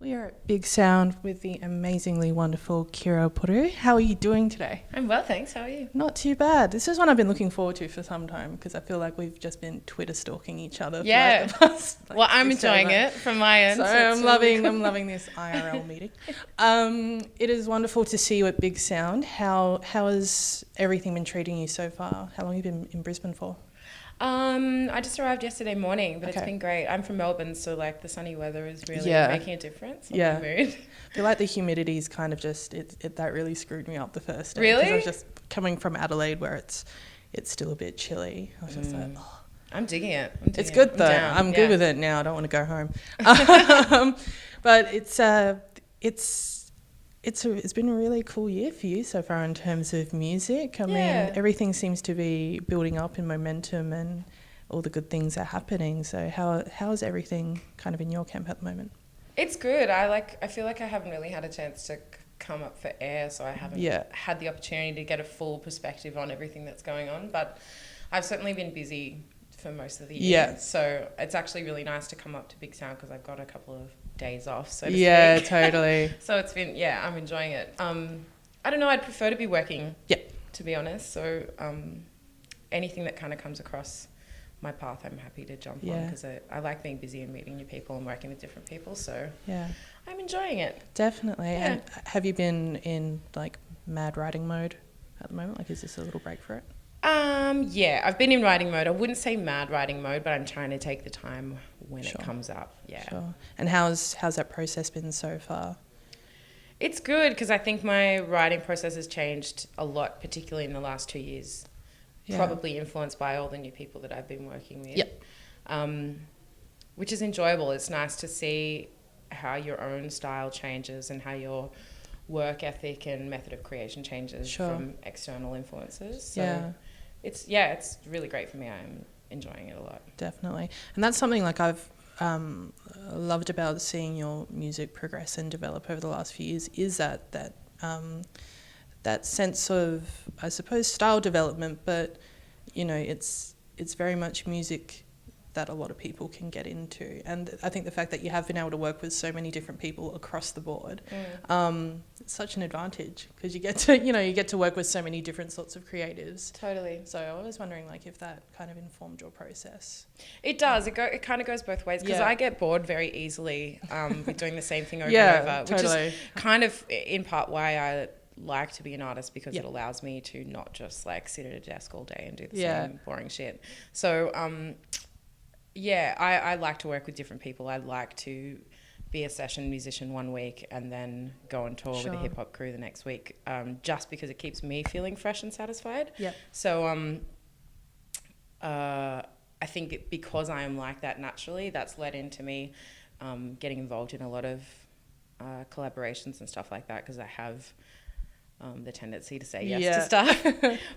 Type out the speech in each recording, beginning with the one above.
We are at Big Sound with the amazingly wonderful Kira Puru. How are you doing today? I'm well, thanks. How are you? Not too bad. This is one I've been looking forward to for some time because I feel like we've just been Twitter stalking each other. Yeah. For the past, Well, I'm enjoying it from my end. So I'm loving this IRL meeting. It is wonderful to see you at Big Sound. How has everything been treating you so far? How long have you been in Brisbane for? I just arrived yesterday morning, but Okay. It's been great. I'm from Melbourne, so like the sunny weather is really making a difference on Yeah. my mood. I feel like the humidity is kind of just that really screwed me up the first day. Really? 'Cause I was just coming from Adelaide where it's still a bit chilly. I was just like, oh. I'm digging it. It's good though. down. I'm good with it now. I don't want to go home. But it's been a really cool year for you so far in terms of music. I mean, everything seems to be building up in momentum and all the good things are happening. So how's everything kind of in your camp at the moment? It's good. I feel like I haven't really had a chance to come up for air, so I haven't had the opportunity to get a full perspective on everything that's going on. But I've certainly been busy for most of the year. Yeah. So it's actually really nice to come up to Big Sound because I've got a couple of days off, so to speak. Totally. So it's been, I'm enjoying it. I don't know, I'd prefer to be working, to be honest. So anything that kind of comes across my path, I'm happy to jump on because I like being busy and meeting new people and working with different people. So I'm enjoying it. Definitely. Yeah. And have you been in like mad writing mode at the moment? Like, is this a little break for it? I've been in writing mode. I wouldn't say mad writing mode, but I'm trying to take the time when it comes up. Yeah. Sure. And how's that process been so far? It's good because I think my writing process has changed a lot, particularly in the last 2 years. Yeah. Probably influenced by all the new people that I've been working with. Yep. Which is enjoyable. It's nice to see how your own style changes and how your work ethic and method of creation changes from external influences. So it's really great for me. I'm enjoying it a lot. Definitely. And that's something like I've loved about seeing your music progress and develop over the last few years is that sense of, I suppose, style development, but you know, it's very much music that a lot of people can get into. And I think the fact that you have been able to work with so many different people across the board, it's such an advantage because you get to work with so many different sorts of creatives. Totally. So I was wondering like if that kind of informed your process. It does. It kind of goes both ways because I get bored very easily with doing the same thing over and over, which is kind of in part why I like to be an artist because it allows me to not just like sit at a desk all day and do the same boring shit. So I like to work with different people. I like to be a session musician one week and then go on tour with a hip hop crew the next week, just because it keeps me feeling fresh and satisfied. Yeah. So I think because I am like that naturally, that's led into me getting involved in a lot of collaborations and stuff like that because I have the tendency to say yes to stuff.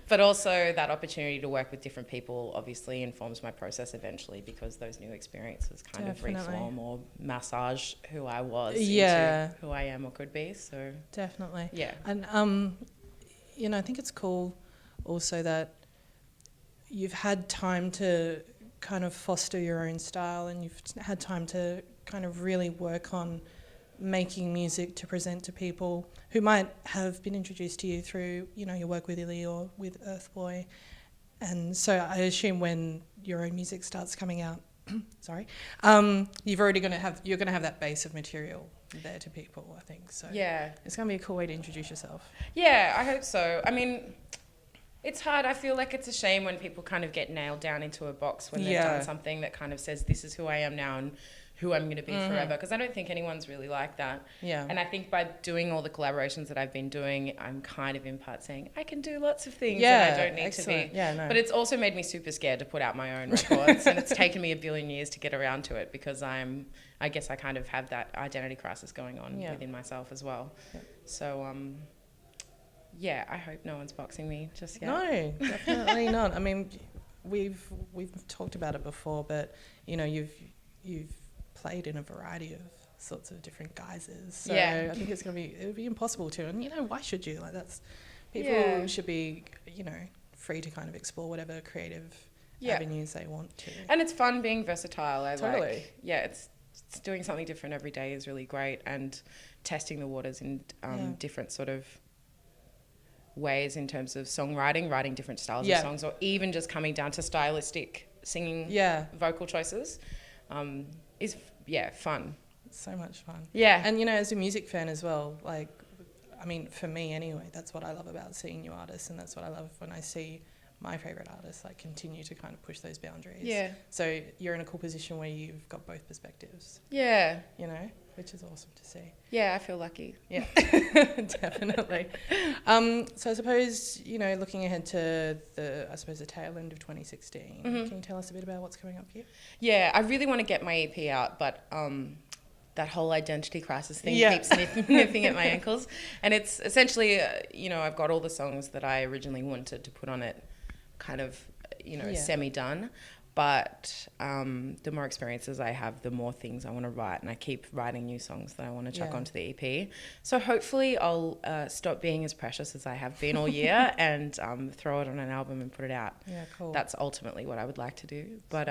But also that opportunity to work with different people obviously informs my process eventually because those new experiences kind of reform or massage who I was into who I am or could be. So definitely. Yeah. And I think it's cool also that you've had time to kind of foster your own style and you've had time to kind of really work on making music to present to people who might have been introduced to you through, your work with Illy or with Earthboy. And so I assume when your own music starts coming out, you're going to have that base of material there to people, I think. So it's going to be a cool way to introduce yourself. Yeah, I hope so. I mean, it's hard. I feel like it's a shame when people kind of get nailed down into a box when they've done something that kind of says, this is who I am now and who I'm going to be forever, because I don't think anyone's really like that. Yeah. And I think by doing all the collaborations that I've been doing, I'm kind of in part saying, I can do lots of things and I don't need to be. Yeah, no. But it's also made me super scared to put out my own records and it's taken me a billion years to get around to it because I guess I kind of have that identity crisis going on within myself as well. Yeah. So, I hope no one's boxing me just yet. No, definitely not. I mean, we've talked about it before, but, you've played in a variety of sorts of different guises. So I think it'll be impossible to. And why should you? Like people should be, free to kind of explore whatever creative avenues they want to. And it's fun being versatile. It's doing something different every day is really great, and testing the waters in different sort of ways in terms of songwriting, writing different styles of songs, or even just coming down to stylistic singing vocal choices is fun. It's so much fun. Yeah. And, you know, as a music fan as well, like, I mean, for me anyway, that's what I love about seeing new artists, and that's what I love when I see my favourite artists like continue to kind of push those boundaries. Yeah. So you're in a cool position where you've got both perspectives. Yeah. You know, which is awesome to see. Yeah, I feel lucky. Yeah, definitely. So I suppose, you know, looking ahead to the tail end of 2016, can you tell us a bit about what's coming up here? Yeah, I really want to get my EP out, but that whole identity crisis thing keeps nipping at my ankles. And it's essentially, you know, I've got all the songs that I originally wanted to put on it kind of, you know, semi-done. But the more experiences I have, the more things I want to write. And I keep writing new songs that I want to chuck onto the EP. So hopefully I'll stop being as precious as I have been all year and throw it on an album and put it out. Yeah, cool. That's ultimately what I would like to do. But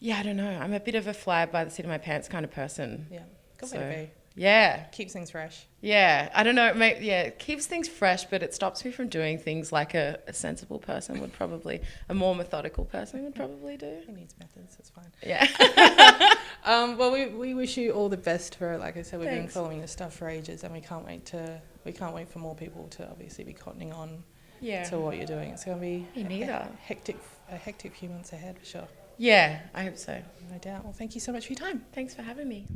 yeah, I don't know. I'm a bit of a fly by the seat of my pants kind of person. Yeah, good way to be. Yeah. Keeps things fresh. Yeah, I don't know. It keeps things fresh, but it stops me from doing things like a sensible person would probably, a more methodical person would probably do. He needs methods, it's fine. Yeah. Well, we wish you all the best for, like I said, we've been Thanks. following this stuff for ages, and we can't wait for more people to obviously be cottoning on to what you're doing. It's going to be a hectic few months ahead for sure. Yeah, I hope so. No doubt. Well, thank you so much for your time. Thanks for having me.